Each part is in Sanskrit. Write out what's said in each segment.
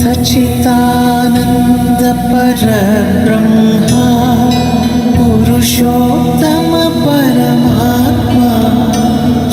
सच्चिदानंद परब्रह्मा पुरुषोत्तम परमात्मा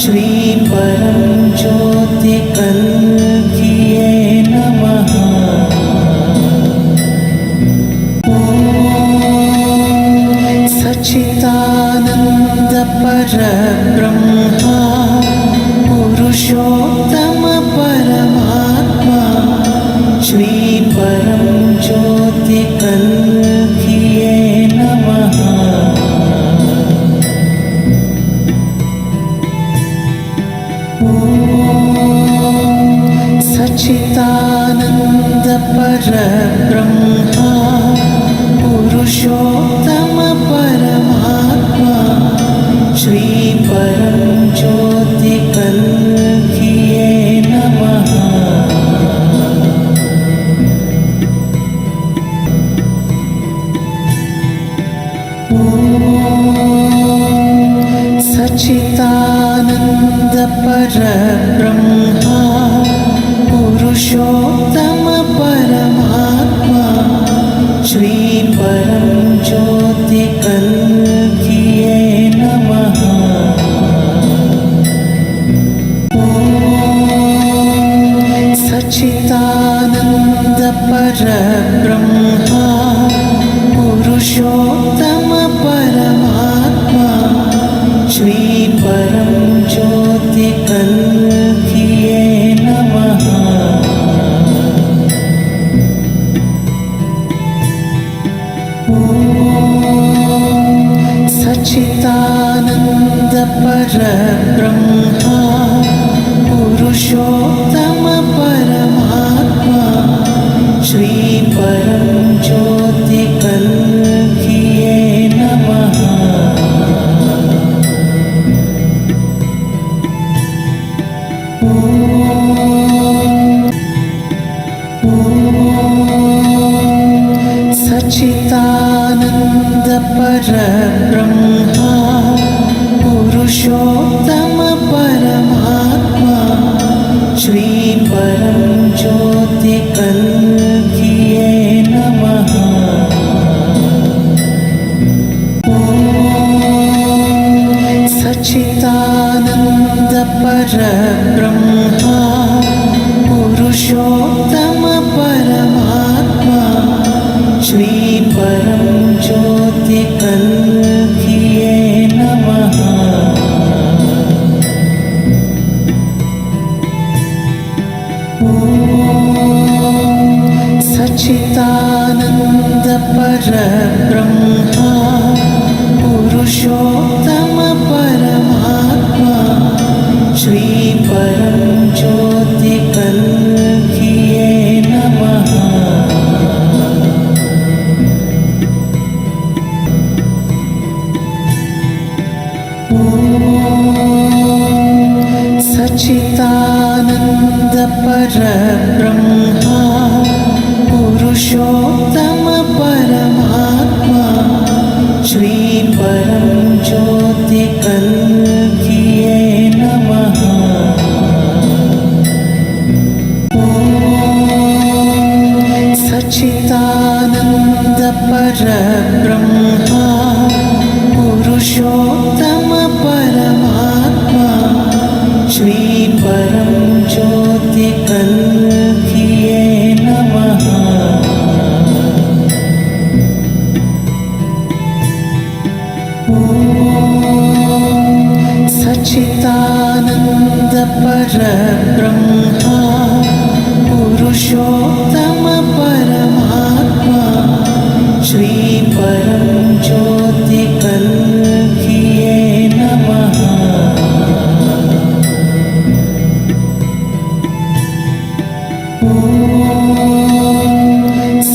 श्री परम ज्योति कल्किये नमः। सच्चिदानंद परब्रह्मा पुरुषोत्तम परमात्मा श्री परम ज्योति कल्किये नमः। सच्चिदानंद परब्रह्मा पुरुषोत्तम परमात्मा श्री परम ज्योति कल्किये नमः। सच्चिदानंद परब्रह्मा पुरुषोत्तम परमात्मा श्री परम ज्योति कल्किये नमः। सच्चिदानंद परब्रह्मा पुरुषोत्तम परमात्मा श्री परम ज्योति कल्किये नमः। सच्चिदानंद परब्रह्मा पुरुषोत्तम परमात्मा श्री परम ज्योति कल्किये नमः। सच्चिदानंद परब्रह्मा पुरुषोत्तम परमात्मा श्री परम ज्योति कल्किये नमः। सच्चिदानंद परब्रह्मा पुरुषोत्तम परमात्मा श्री परम ज्योति कल्किये नमः। सच्चिदानंद परब्रह्मा पुरुषोत्तम परमात्मा श्री परम ज्योति कल्किये नमः। सच्चिदानंद परब्रह्मा पुरुषोत्तम परमात्मा श्री परम ज्योति कल्किये नमः। सच्चिदानंद परब्रह्मा पुरुषोत्तम परमात्मा श्री परम ज्योति कल्किये नमः। सच्चिदानंद परब्रह्मा पुरुषोत्तम परमात्मा श्री परम ज्योति कल्किये नमः। सच्चिदानंद परब्रह्मा पुरुषोत्तम परमात्मा श्री परम ज्योति कल्किये नमः। सच्चिदानंद पुरुषोत्तम परमात्मा श्री परम ज्योति कल्किये नमः। सच्चिदानंद परब्रह्मा पुरुषोत्तम परमात्मा श्री परम ज्योति कल्किये नमः।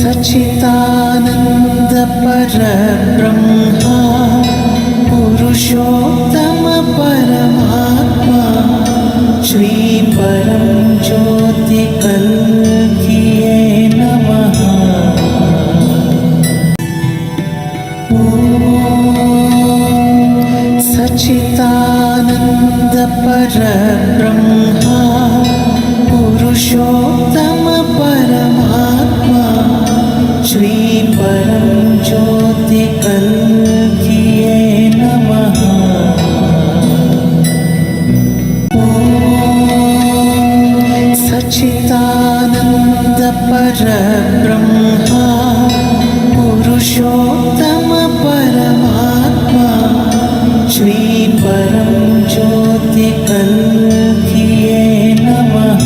सच्चिदानंद परब्रह्मा पुरुषोत्तम परमात्मा श्री परम ज्योति कल्किये नमः। सच्चिदानंद परब्रह्मा सच्चिदानन्द परब्रह्मा पुरुषोत्तम परमात्मा श्री परम ज्योति कल्किये नमः।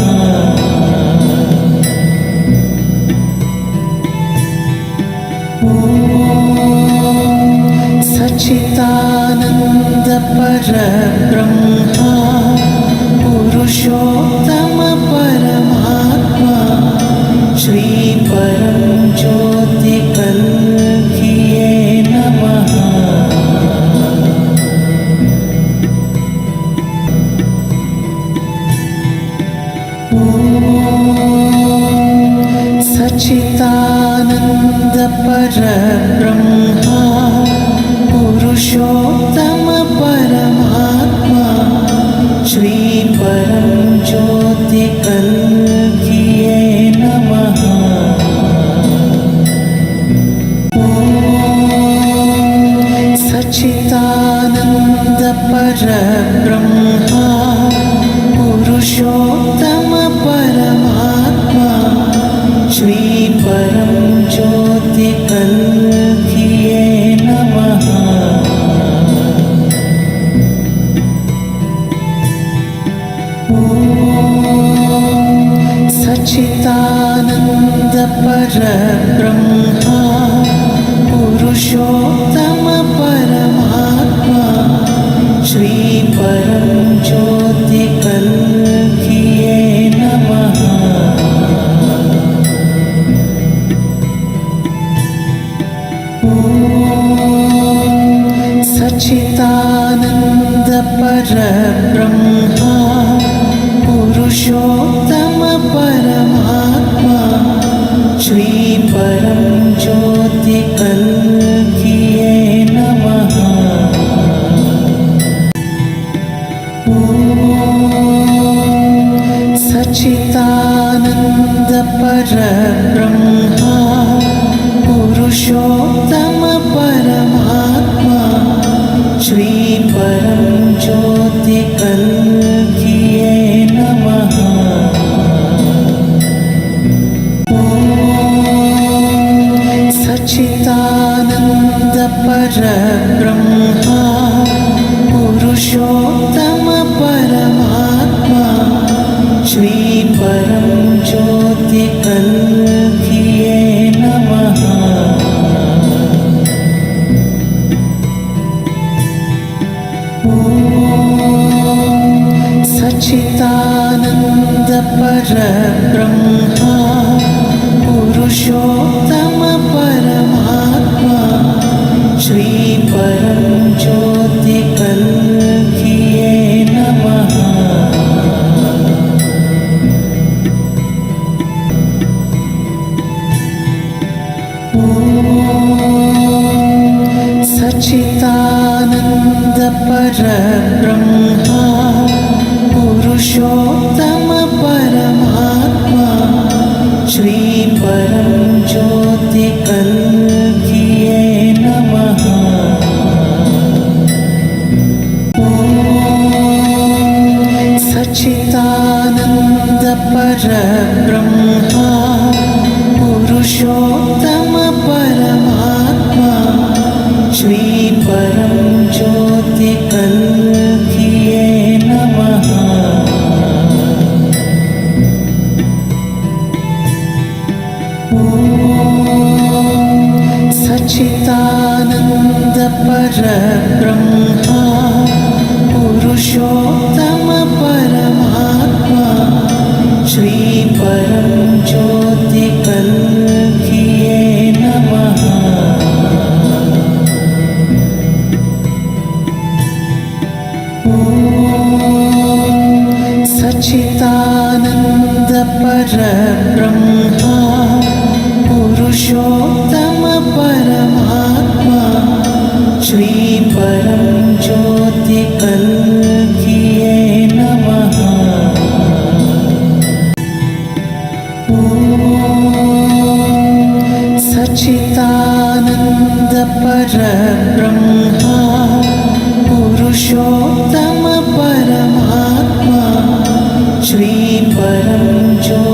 सच्चिदानन्द परब्रह्मा पुरुषोत्तम परमात्मा श्री परम ज्योति कल्किये नमः। सच्चिदानन्द परब्रह्मा पुरुषोत्तम परमात्मा श्री परम ज्योति कल्किये नमः। सच्चिदानन्द परब्रह्मा पुरुषोत्तम परमात्मा श्री परम ज्योति कल्किये नमः। सच्चिदानन्द परब्रह्मा पुरुषोत्तम परमात्मा श्री परम ज्योति कल्किये नमः। सच्चिदानन्द परब्रह्मा पुरुषोत्तम परमात्मा श्री परम ज्योति कल्किये नमः। सच्चिदानन्द परब्रह्मा पुरुषोत्तम परमात्मा श्री परम ज्योति कल्किये नमः। सच्चिदानन्द परब्रह्मा पुरुषोत्तम परमात्मा श्री परम ज्योति कल्किये नमः। सच्चिदानन्द परब्रह्मा पुरुषोत्तम परमात्मा श्री परम ज्योति कल्किये नमः। सच्चिदानन्द परब्रह्मा पुरुषोत्तम परमात्मा श्री परम ज्योति कल्किये नमः। सच्चिदानन्द परब्रह्मा पुरुषोत्तम परमात्मा श्री परम ज्योति कल्किये नमः। सच्चिदानन्द परब्रह्मा पुरुषोत्तम परमात्मा श्री परम ज्योति कल्किये नमः। सच्चिदानन्द परब्रह्मा पुरुषोत्तम परमात्मा श्री परम ज्योति कल्किये नमः। सच्चिदानन्द परब्रह्मा पुरुषोत्तम परमात्मा श्री परम ज्योति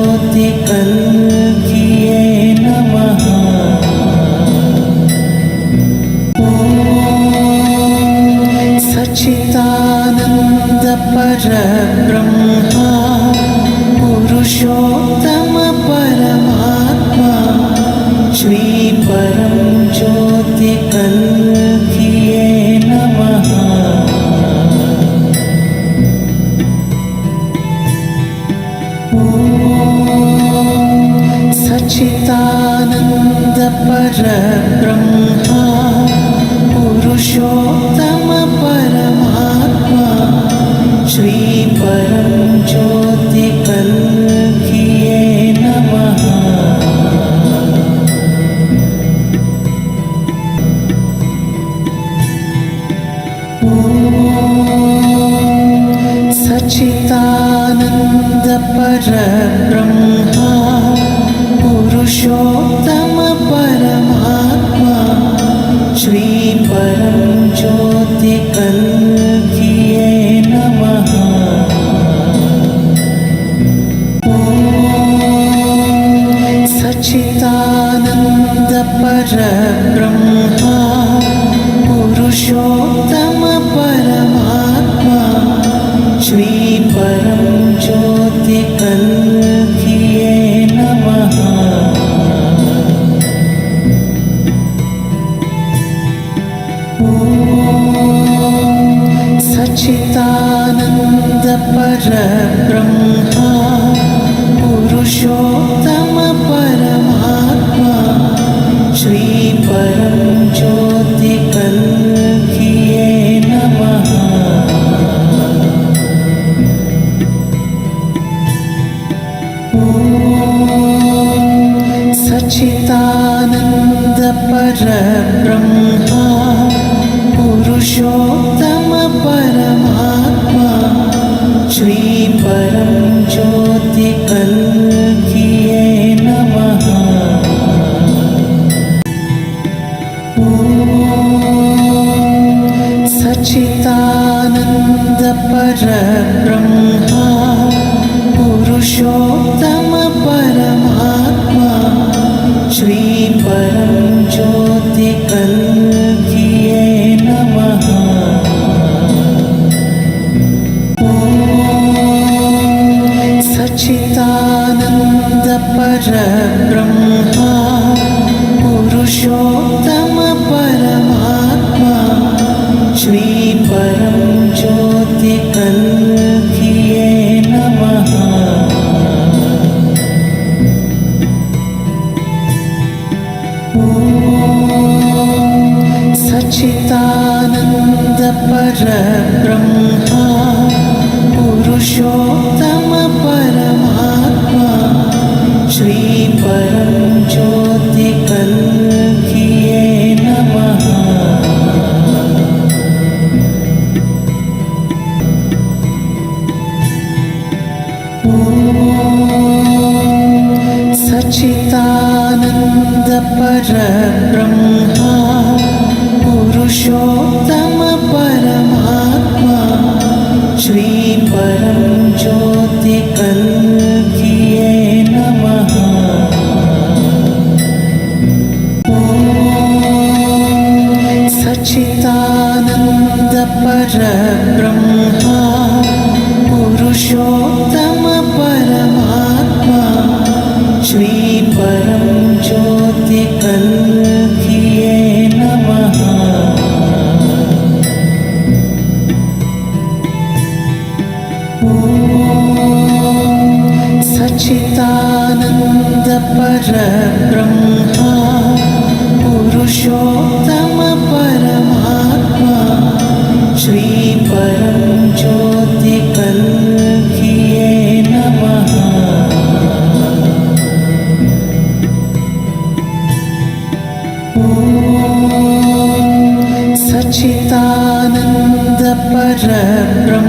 सच्चिदानन्द परब्रह्मा पुरुषोत्तम परमात्मा श्री परम ज्योति कल्किये नमः। सच्चिदानन्द परब्रह्मा पुरुषोत्तम परमात्मा श्री परम ज्योति कल्किये नमः। सच्चिदानन्द परब्रह्मा पुरुषोत्तम परमात्मा श्री परम ज्योति कल्किये नमः। सच्चिदानन्द परब्रह्मा पुरुषोत्तम परमात्मा श्री परम ज्योति कल्किये नमः। सच्चिदानन्द परब्रह्मा पुरुषोत्तम परमात्मा श्री परम ज्योति कल्किये नमः। सच्चिदानन्द परब्रह्मा पुरुषोत्तम परमात्मा श्री परम ज्योति कल्किये नमः। सच्चिदानन्द परब्रह्मा पुरुषोत्तम परमात्मा श्री परम ज्योति कल्किये नमः। सच्चिदानन्द परब्रह्मा पुरुषोत्तम परमात्मा श्री परम ज्योति कल्किये नमः। सच्चिदानन्द परब्रह्मा पुरुषोत्तम परमात्मा श्री परम ज्योति कल्किये नमः। सच्चिदानन्द परब्रह्मा पुरुषोत्तम परमात्मा श्री परम ज्योति कल्किये नमः। सच्चिदानन्द परब्रह्मा पुरुषोत्तम परमात्मा श्री परम ज्योति कल्किये नमः। सच्चिदानन्द परब्रह्मा